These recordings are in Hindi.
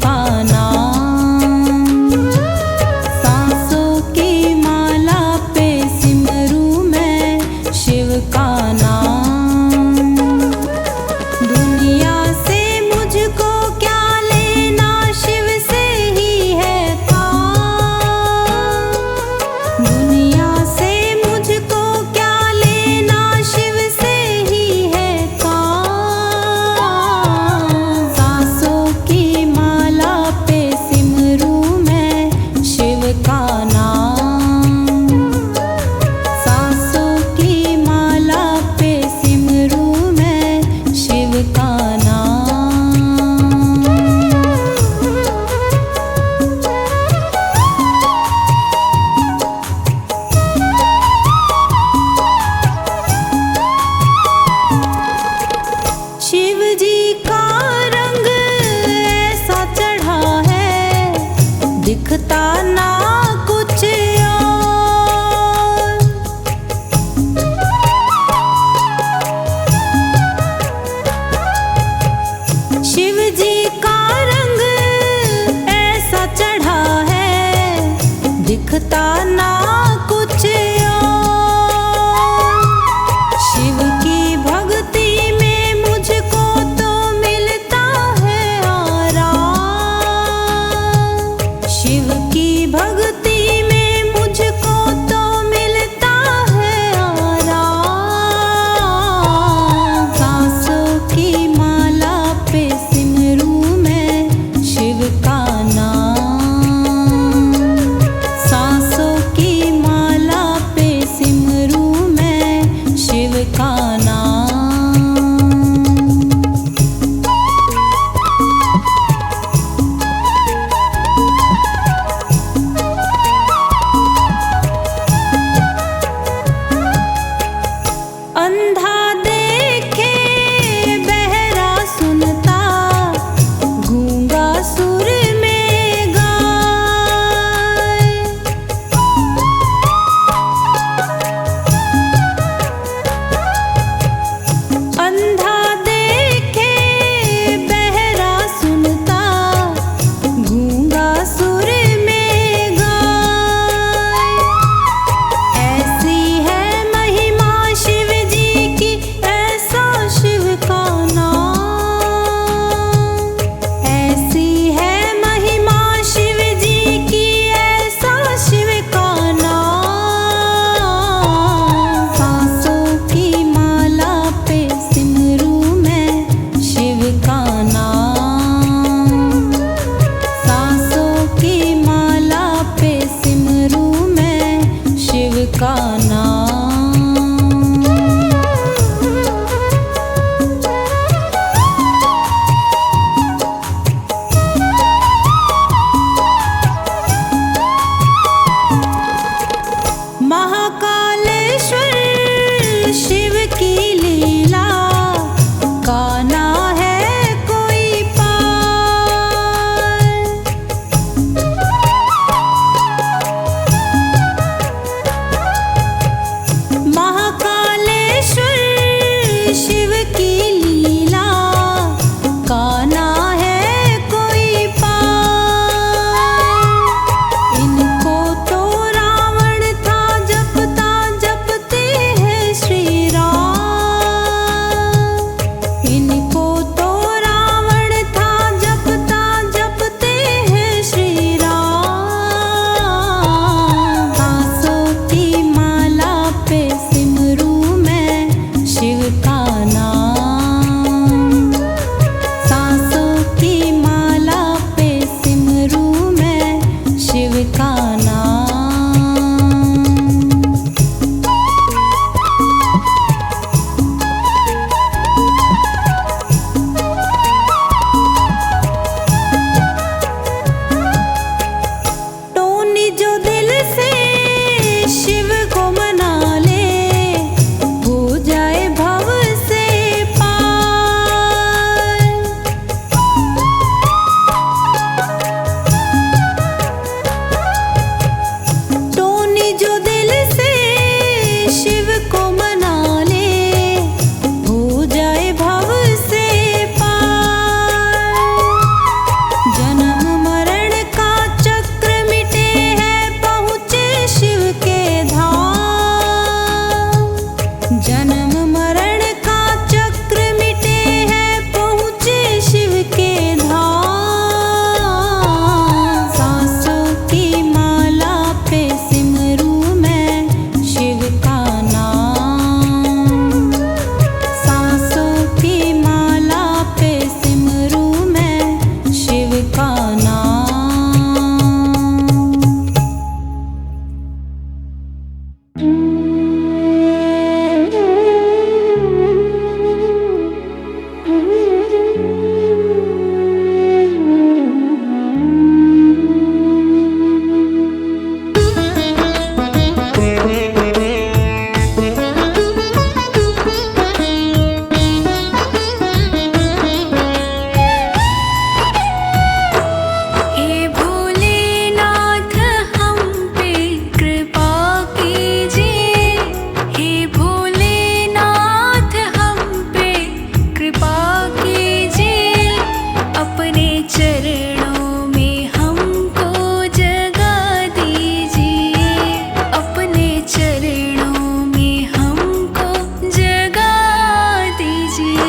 का नाम। सांसों की माला पे सिमरू मैं शिव का नाम। दुनिया से मुझको क्या लेना, शिव से ही है काम। दुनिया से मुझको क्या लेना, शिव से ही है काम। सांसों की माला पे चरणों में हमको जगा दीजिए, अपने चरणों में हमको जगा दीजिए।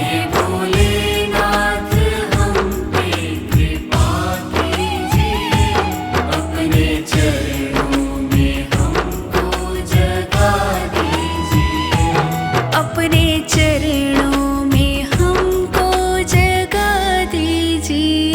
हे भोलेनाथ हम पे कृपा कीजिए, अपने चरणों में हमको जगा दीजिए, अपने चरणों में हमको जगा दीजिए।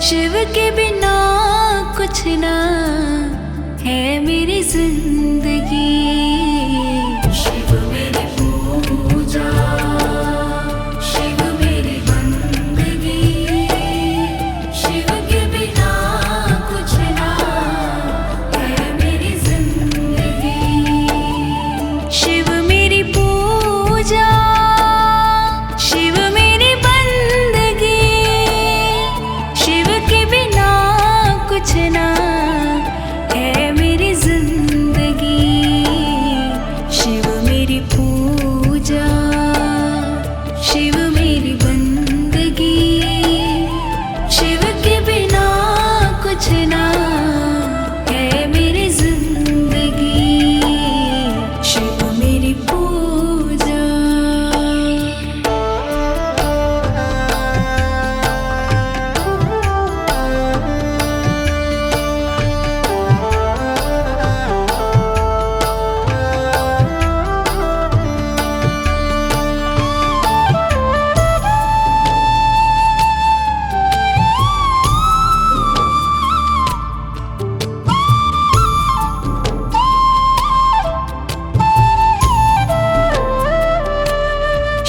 शिव के बिना कुछ ना है मेरी जिंदगी। शिव मेरी पूजा, शिव मेरी बंदगी, शिव के बिना कुछ ना है मेरी जिंदगी। शिव मेरी पूजा, शिव मेरी बंदगी, शिव के बिना कुछ ना है मेरी जिंदगी। शिव मेरी पूजा, शिव मेरी बंदगी, शिव के बिना कुछ ना है मेरी जिंदगी। शिव मेरी पूजा।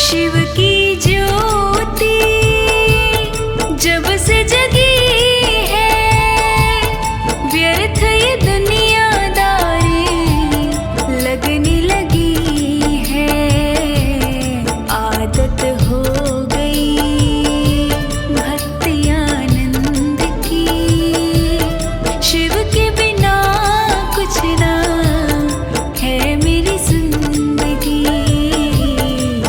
शिव की ज्योति जब से जगी है, व्यर्थ ये दुनियादारी लगने लगी है। आदत हो गई भक्ति आनंद की, शिव के बिना कुछ ना है मेरी जिंदगी।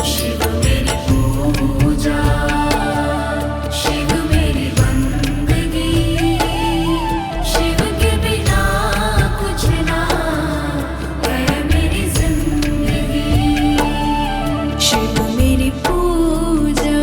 शिव मेरी पूजा, शिव मेरी बंदगी, शिव के बिना कुछ ना है मेरी जिंदगी। शिव मेरी पूजा।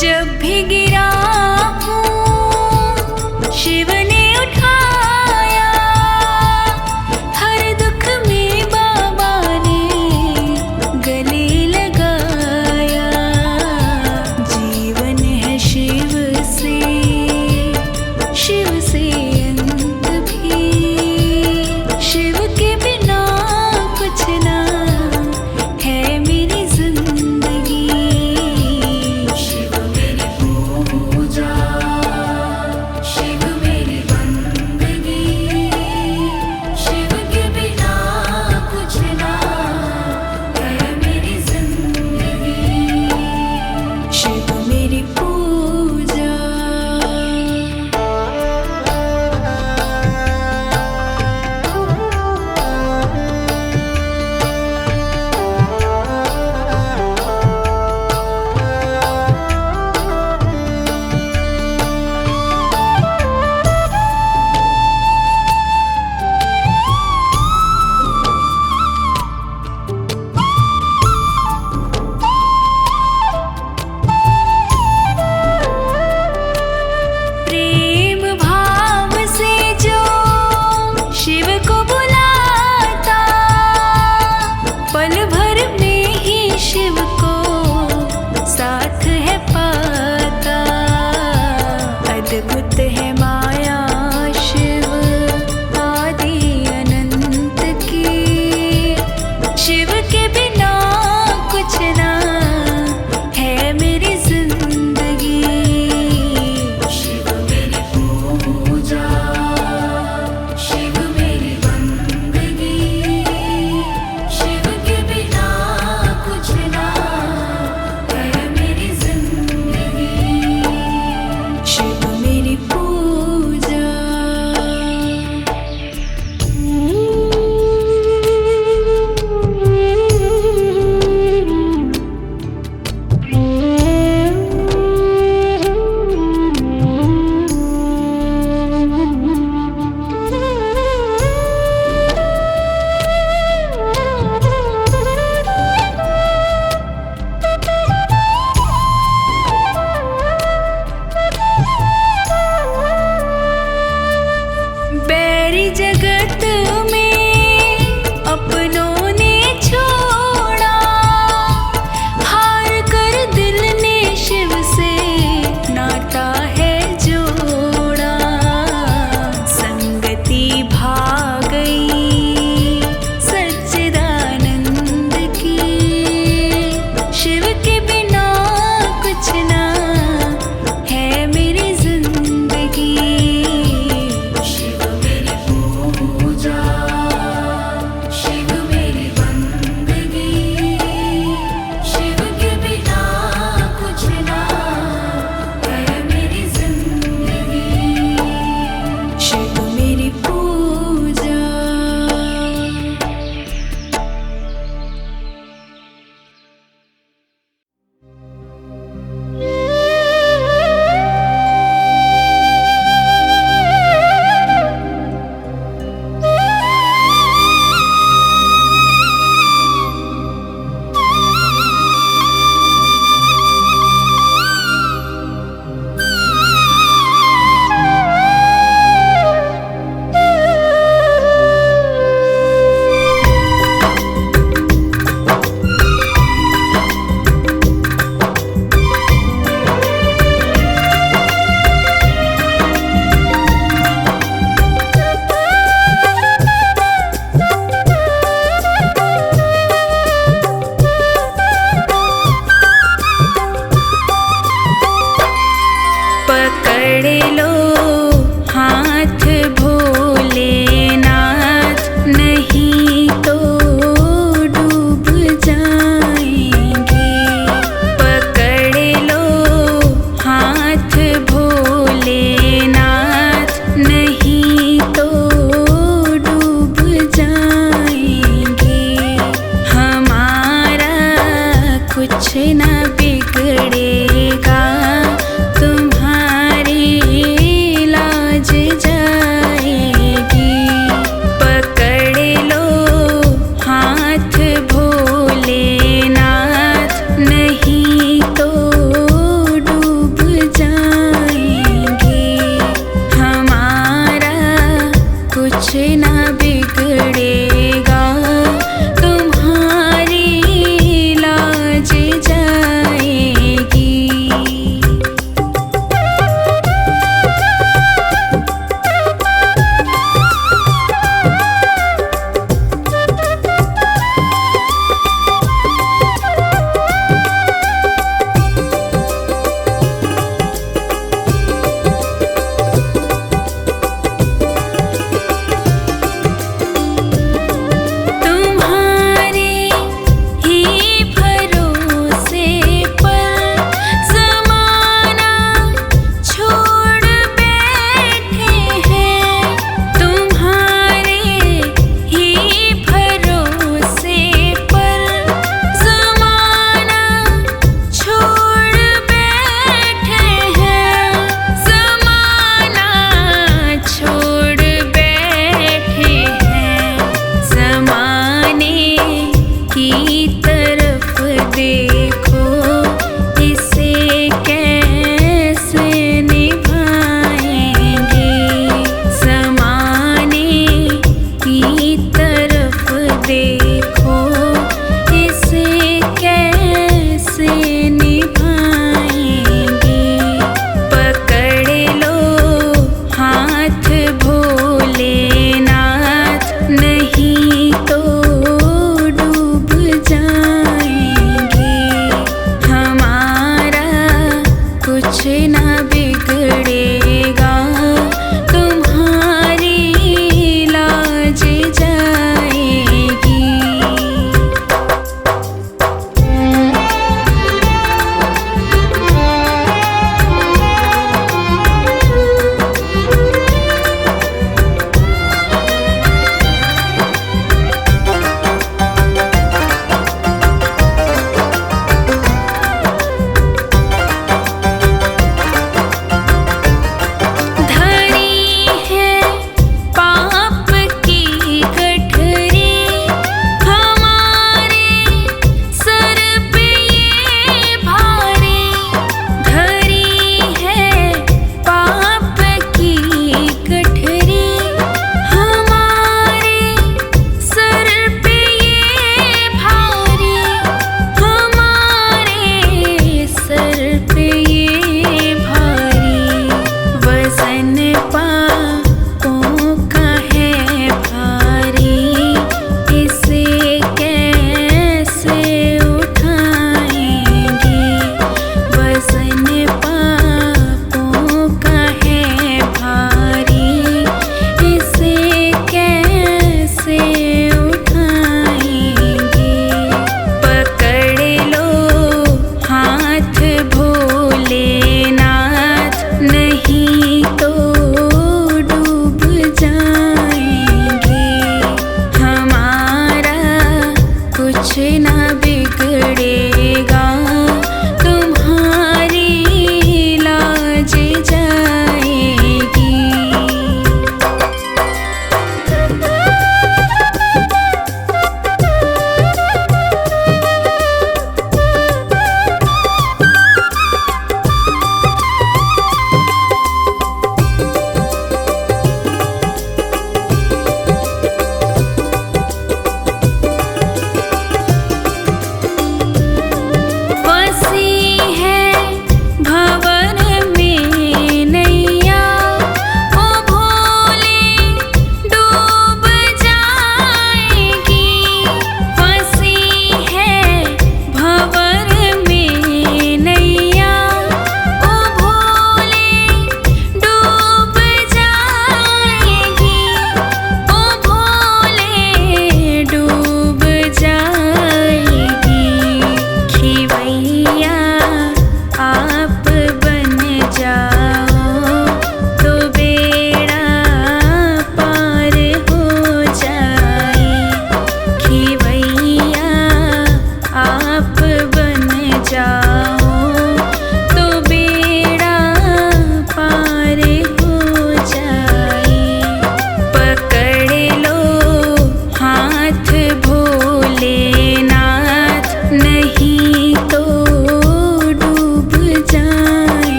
जब भी गिरा हूँ शिव ने उठाया, हर दुख में बाबा ने गले लगाया। जीवन है शिव से अंत भी, शिव के बिना कुछ ना है मेरी जिंदगी। शिव मेरी पूजा, शिव मेरी बंदगी, शिव के बिना कुछ ना है मेरी जिंदगी। शिव मेरी पूजा। प्रेम भाव से जो शिव को बुलाता, पल भर में ही शिव को साथ है पाता। अद्भुत है माया शिव आदि अनंत की, शिव के बिना कुछ ना है मेरी जिंदगी। शिव मेरी पूजा, शिव मेरी बंदगी, शिव के बिना कुछ ना है मेरी जिंदगी। शिव मेरी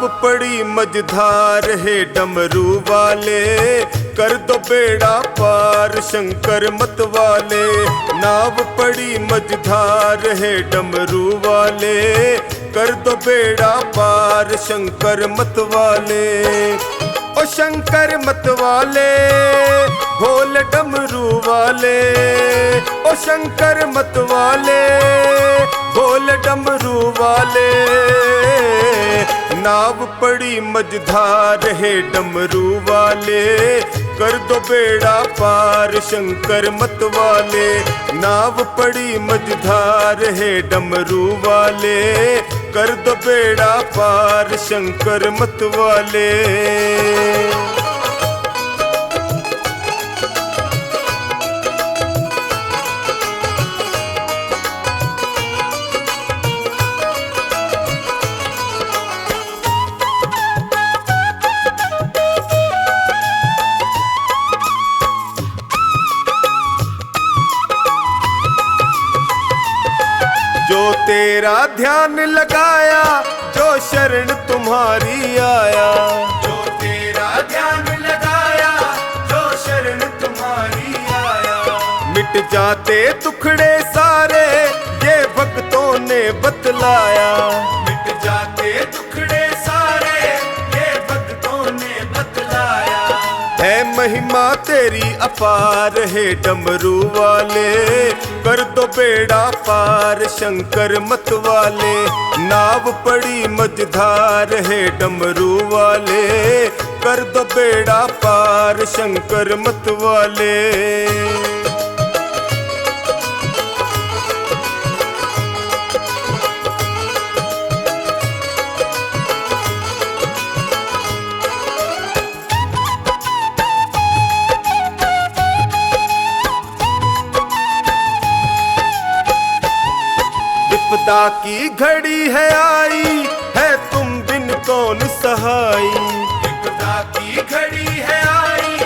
नाव पड़ी मझधार है डमरू वाले, कर दो बेड़ा पार शंकर मत वाले। नाव पड़ी मझधार है डमरू वाले, कर दो बेड़ा पार शंकर मत वाले। ओ शंकर मत वाले, भोले डमरू वाले। ओ शंकर मत वाले, भोले डमरू वाले। नाव पड़ी मझधार है डमरू वाले, कर दो बेड़ा पार शंकर मत वाले। नाव पड़ी मझधार है डमरू वाले, कर दो बेड़ा पार शंकर मत वाले। जो तेरा ध्यान लगाया, जो शरण तुम्हारी आया। जो तेरा ध्यान लगाया, जो शरण तुम्हारी आया। मिट जाते दुखड़े सारे, ये भक्तों ने बतलाया। मिट जाते दुखड़े सारे, ये भक्तों ने बतलाया। है महिमा तेरी अपार है डमरू वाले, कर दो बेड़ा पार शंकर मत वाले। नाव पड़ी मझधार है डमरू वाले, कर दो बेड़ा पार शंकर मत वाले। विपदा की घड़ी है आई, है तुम बिन कौन सहाई। विपदा की घड़ी है आई,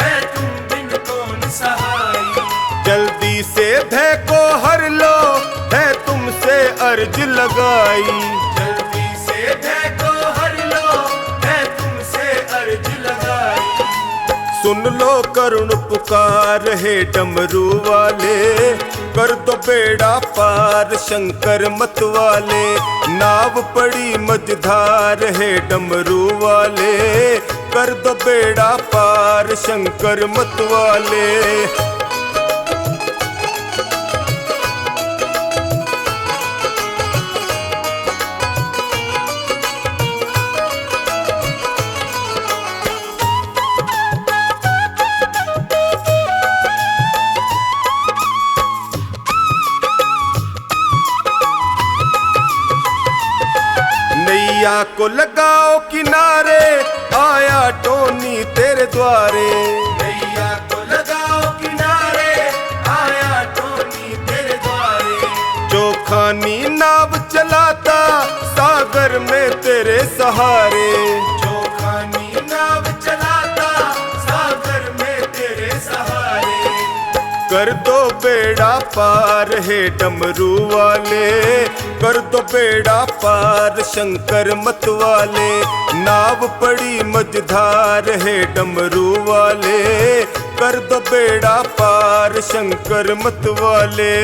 है तुम बिन कौन सहाई। जल्दी से भय को हर लो, है तुमसे अर्ज लगाई। जल्दी से भय को हर लो, है तुमसे अर्ज लगाई। सुन लो करुण पुकार है डमरू वाले, कर दो बेड़ा पार शंकर मत वाले। नाव पड़ी मझधार है डमरू वाले, कर दो बेड़ा पार शंकर मत वाले। नैया को लगाओ किनारे, आया टोनी तेरे द्वारे। नैया को लगाओ किनारे, आया टोनी तेरे द्वारे। जो खानी नाव चलाता, सागर में तेरे सहारे। जो खानी नाव चलाता, सागर में तेरे सहारे। कर दो बेड़ा पार है डमरू वाले, कर दो बेड़ा पार शंकर मत वाले। नाव पड़ी मझधार है डमरू वाले, कर दो बेड़ा पार शंकर मत वाले।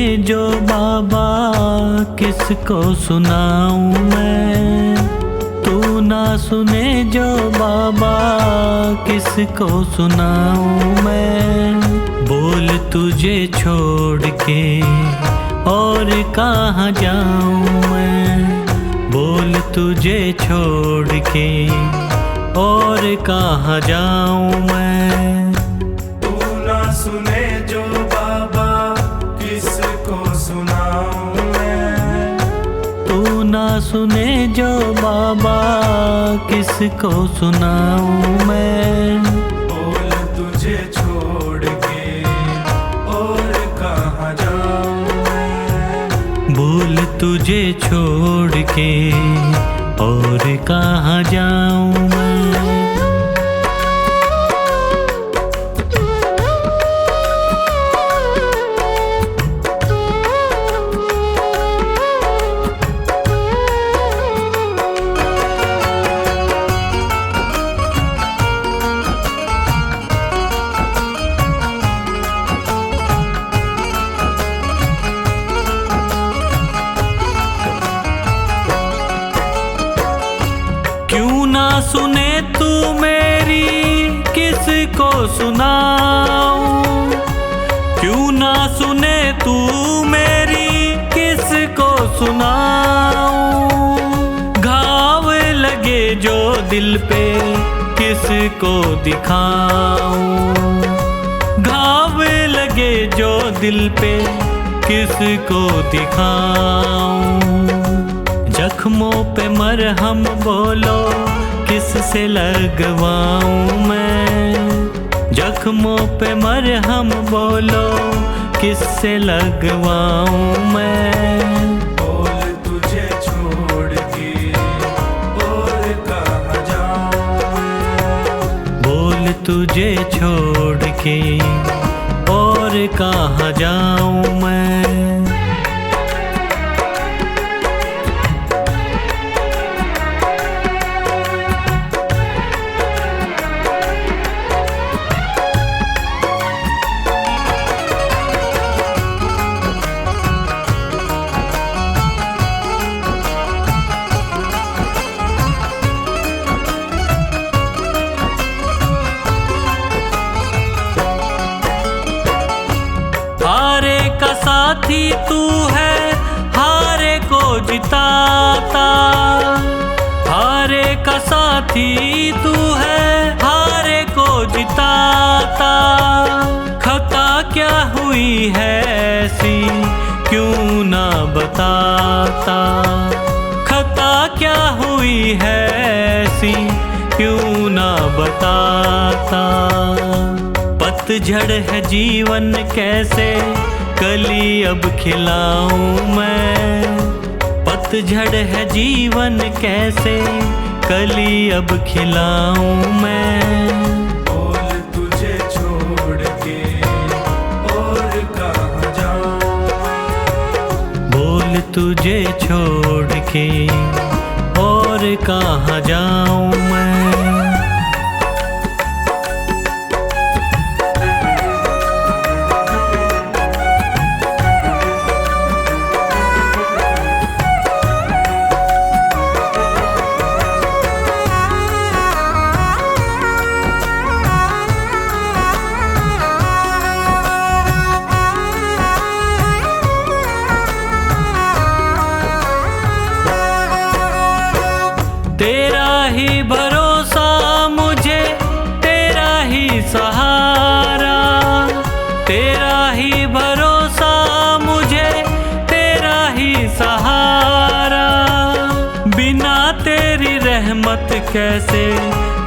जो बाबा किसको सुनाऊं मैं, तू ना सुने जो बाबा किसको सुनाऊं मैं। बोल तुझे छोड़ के और कहाँ जाऊं मैं, बोल तुझे छोड़ के और कहाँ जाऊं मैं। तू ना सुने जो बाबा किसको सुनाऊं मैं, तू ना सुने जो बाबा किसको सुनाऊं मैं। बोल तुझे छोड़ के और कहाँ जाऊं मैं, बोल तुझे छोड़ के और कहाँ जाऊं मैं। क्यों ना सुने तू मेरी किसको सुनाऊं, क्यों ना सुने तू मेरी किसको सुनाऊं। घाव लगे जो दिल पे किसको दिखाऊं, घाव लगे जो दिल पे किसको दिखाऊं। जख्मों पे मरहम बोलो किससे लगवाऊं मैं, जख्मों पे मरहम बोलो किससे लगवाऊं मैं। बोल तुझे छोड़ के और कहाँ जाऊं मैं, बोल तुझे छोड़ के और कहाँ जाऊं मैं। हारे का साथी तू है, हारे को जिताता, हारे का साथी तू है, हारे को जिताता। खता क्या हुई है ऐसी क्यों ना बताता, खता क्या हुई है ऐसी क्यों ना बताता। पतझड़ है जीवन कैसे कली अब खिलाऊं मैं, पतझड़ है जीवन कैसे कली अब खिलाऊं मैं। बोल तुझे छोड़ के और कहाँ जाऊं मैं, बोल तुझे छोड़ के और कहाँ जाऊं मैं। तेरा ही भरोसा मुझे, तेरा ही सहारा, तेरा ही भरोसा मुझे, तेरा ही सहारा। बिना तेरी रहमत कैसे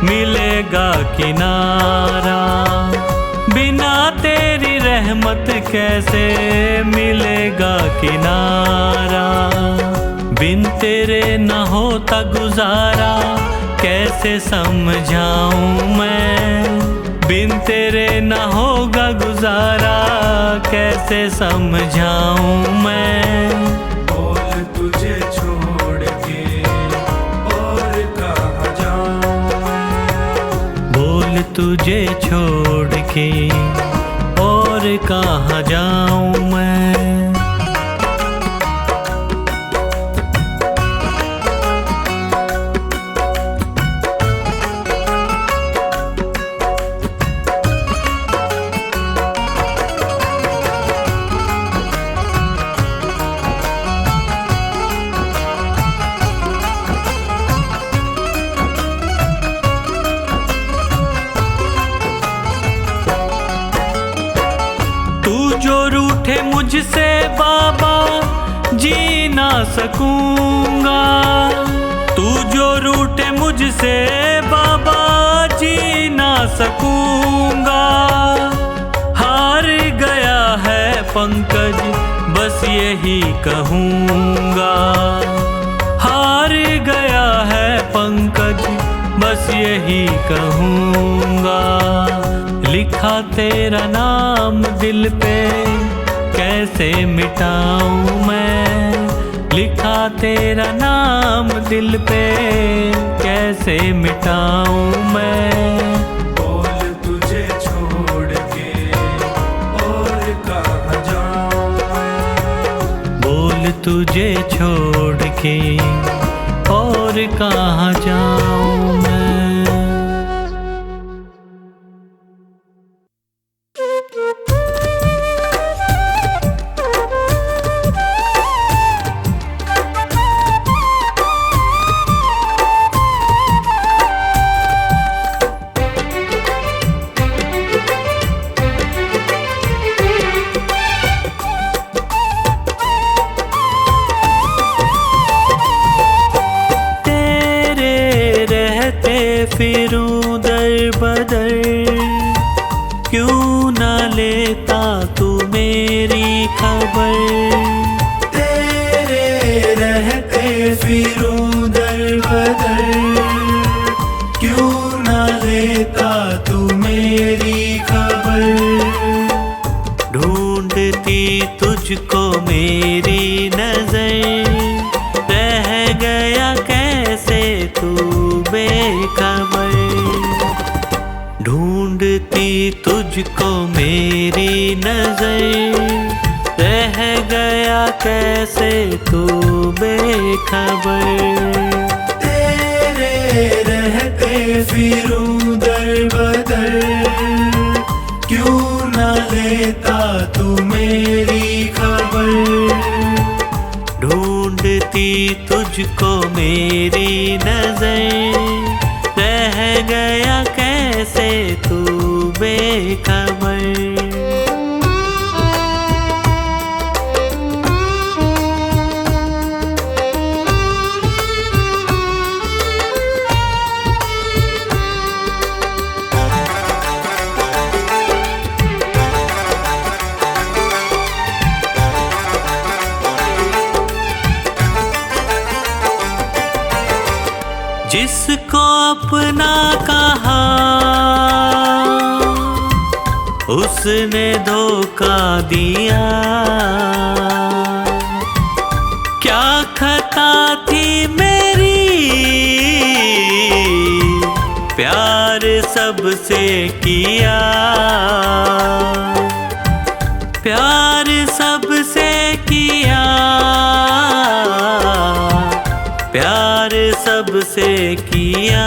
मिलेगा किनारा, बिना तेरी रहमत कैसे मिलेगा किनारा। बिन तेरे न होता गुजारा कैसे समझाऊं मैं, बिन तेरे न होगा गुजारा कैसे समझाऊं मैं। बोल तुझे छोड़ के और कहाँ जाऊं मैं, बोल तुझे छोड़ के और कहाँ जाऊं मैं। सकूंगा। तू जो रूठे मुझसे बाबा जी ना सकूंगा। हार गया है पंकज बस यही कहूंगा। हार गया है पंकज बस यही कहूंगा। लिखा तेरा नाम दिल पे कैसे मिटाऊं मैं। लिखा तेरा नाम दिल पे कैसे मिटाऊं मैं। बोल तुझे छोड़ के और कहाँ जाऊं मैं। बोल तुझे छोड़ के और कहाँ जाऊं मैं। फिरूं दर बदर क्यों न लेता तू मेरी खबर। तेरे रहते फिरूं दर बदर क्यों न लेता तू मेरी खबर। ढूंढती तुझको मेरी नजर रह गया कैसे तू बेखबर। ढूंढती तुझको मेरी नजर रह गया कैसे तू बेखबर। तेरे रहते फिरूं दर बदर क्यों न लेता तू मेरी खबर। ढूंढती तुझको मेरी नजर रह गया कैसे तू बेखबर। जिसको अपना कहा उसने धोखा दिया। क्या खता थी मेरी प्यार सबसे किया। प्यार सबसे किया। प्यार सबसे किया।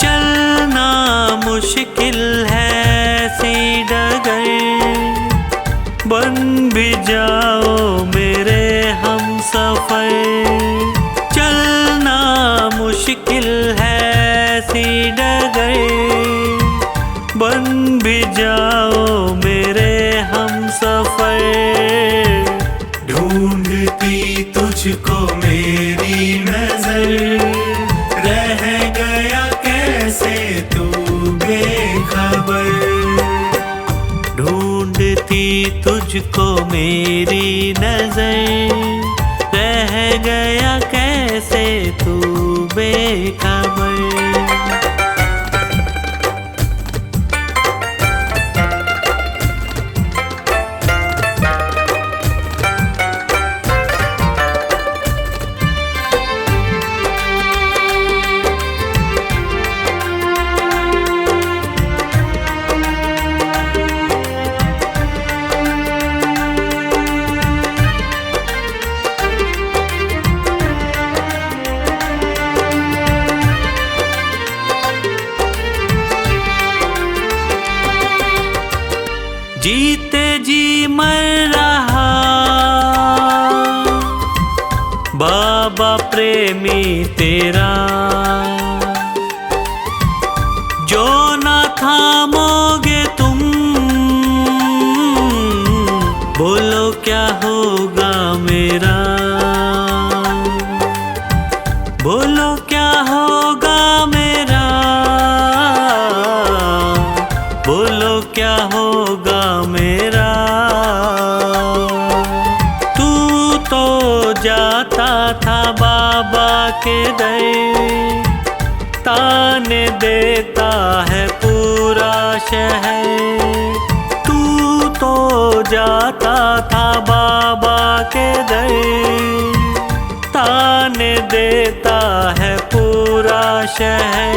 चलना मुश्किल है सी डगर बन भी जाओ मेरे हम सफर। चलना मुश्किल है सी डगर बन भी जाओ मेरे हम सफर। ढूंढती तुझको मेरी नजर रह गया कैसे तू बेखबर। ढूंढती तुझको मेरी नजर रह गया कैसे तू बेखबर। जीते जी मर रहा बाबा प्रेमी तेरा। जो ना थामोगे तुम बोलो क्या होगा मेरा, बोलो क्या होगा मेरा, बोलो क्या होगा मेरा। तू तो जाता था बाबा के दर, ताने देता है पूरा शहर। तू तो जाता था बाबा के दर, ताने देता है पूरा शहर।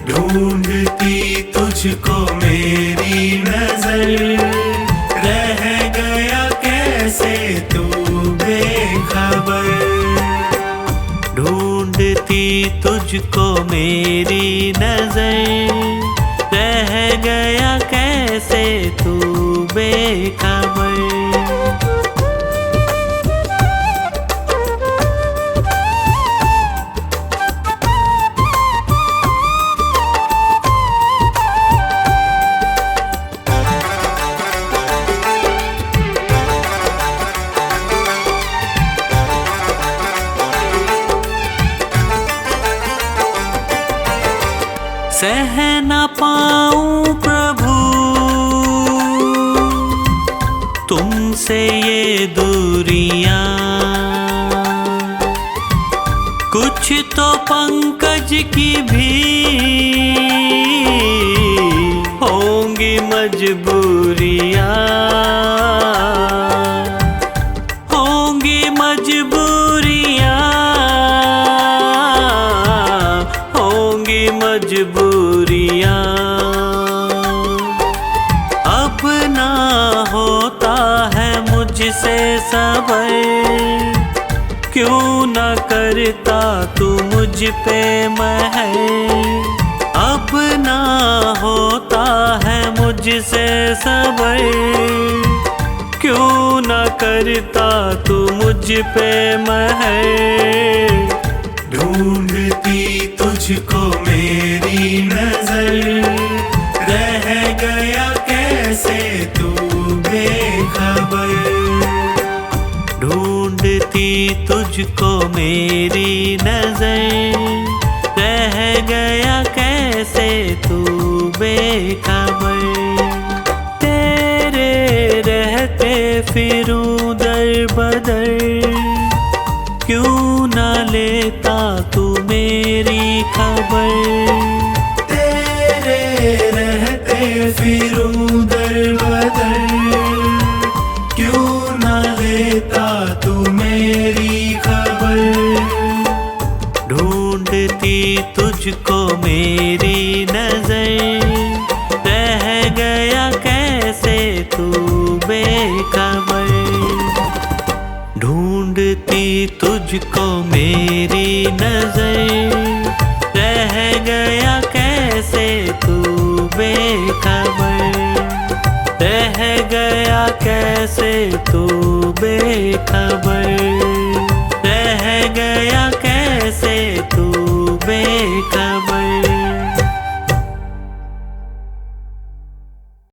ढूंढती तुझको मेरी नजर, रह गया कैसे तू बेखबर। ढूंढती तुझको मेरी नजर, रह गया कैसे तू बेखबर। सह न पाऊं प्रभु तुमसे ये दूरियां, कुछ तो पंकज की भी होंगी मजबूरियां, होंगी मजबूरियां, होंगी मजबूरियां। अब ना होता है मुझसे सबर, क्यों न करता तू मुझ पे महर। अब ना होता है मुझसे सबर, क्यों न करता तू मुझ पे महर। ढूंढती तुझको मेरी नजर, रह गया कैसे तू बेखबर। ढूंढती तुझको मेरी नजर, रह गया कैसे तू बेखबर। तेरे रहते फिरूं दर बदर, क्यों न लेता तू मेरी खबर। तेरे रहते फिरूं दर बदर, क्यों न लेता तू मेरी खबर। ढूंढती तुझको मेरी नजर, रह गया कैसे तू बेखबर। ढूंढती तुझको मेरी नजर, रह गया कैसे तू बेखबर। रह गया कैसे तू बेखबर, रह गया कैसे तू बेखबर।